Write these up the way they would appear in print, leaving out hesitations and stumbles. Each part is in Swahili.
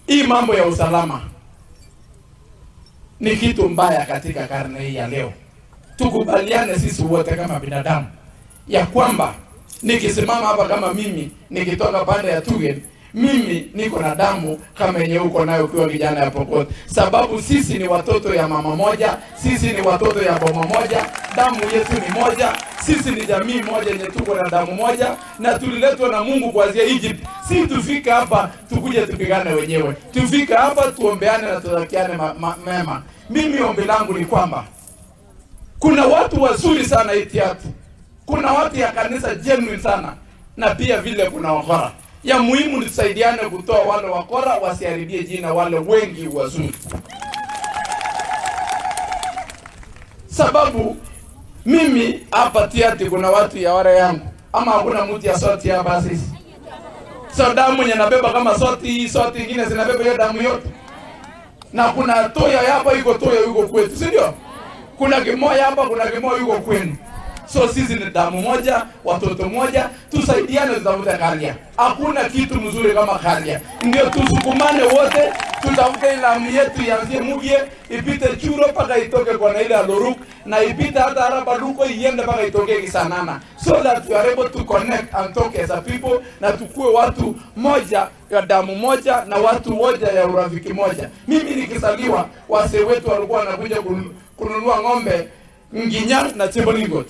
Hii mambo ya usalama ni kitu mbaya katika karne hii ya leo. Tukubaliane sisi wote kama binadamu ya kwamba nikisimama hapa kama mimi nikitoka pande ya Tugen, mimi niko na damu kama yenye uko nayo ukiwa kijana ya Pokot, sababu sisi ni watoto ya mama moja, sisi ni watoto ya boma moja, damu yetu ni moja, sisi ni jamii moja yenye tuko na damu moja, na tuliletwa na Mungu kuanzia Egypt. Si tufika hapa tukuje tupigane wenyewe, tufika hapa tuombeane na tutakiane mema. Mimi ombi langu ni kwamba kuna watu wazuri sana itiatu, kuna watu ya kanisa genuine sana, na pia vile kuna wakora. Ya muhimu ni tusaidiane kutoa wale wakora wasiharibie jina wale wengi wazuri. Sababu mimi hapa Tiati kuna watu ya wale yangu, ama hakuna mtu ya soti hapa sisi. So damu yenye nabeba kama soti ingine zinabeba hiyo damu yote. Na kuna toya hapa iko toya yuko kwetu, si ndio? Kuna kimoya hapa, kuna kimoya yuko kwenu. So sisi ni damu moja, watoto moja, tusaidiane tutafute Karia. Hakuna kitu mzuri kama Karia. Ndio tusukumane wote, tutafute ilamu yetu yanzie Mugie, ipite Churo paka itoke kwa na ile Aloruk, na ipite hata Araba Luko iende paka itoke Kisanana. So that we are able to connect and talk as a people, na tukue watu moja ya damu moja na watu moja ya urafiki moja. Mimi nikisaliwa, wase wetu walikuwa wanakuja kununua ng'ombe Nginya na Chebolingot.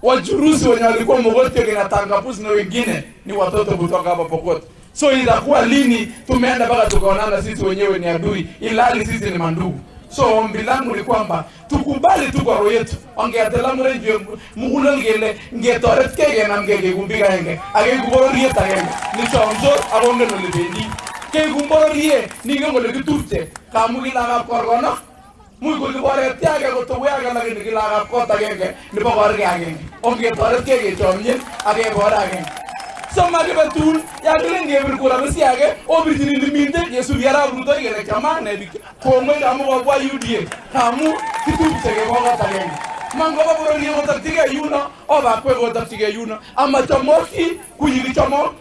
Wajurusi wenye walikuwa Mogote kina Tangapusi na wengine ni watoto kutoka hapa Pokot. So itakuwa lini tumeenda mpaka tukaonana sisi wenyewe ni adui, ilali sisi ni mandugu. So ombi langu ni kwamba tukubali tu kwa roho yetu. Ongeatela mrenje mugula ngele ngetoret kege na ngege kumbiga henge. Age kuborie tagenge. Ni chonzo abonge no libendi. Ke kumborie ni ngole kitute. Kamugila ga korgono. Muy ko bore tiaga ko to waga la ni la ko ta genge ni ba bor ga genge onge bor ke ge chomye age bor age sama ge batul ya genge bir ko la si age o bi ni minde yesu yara bruto ge le kama na bi ko mo da mo wa yudie kamu kitu tege ko ga ta genge mango ba bor ni mo ta tige yuno o ba ko go ta tige yuno ama chomoki ku yiri chomo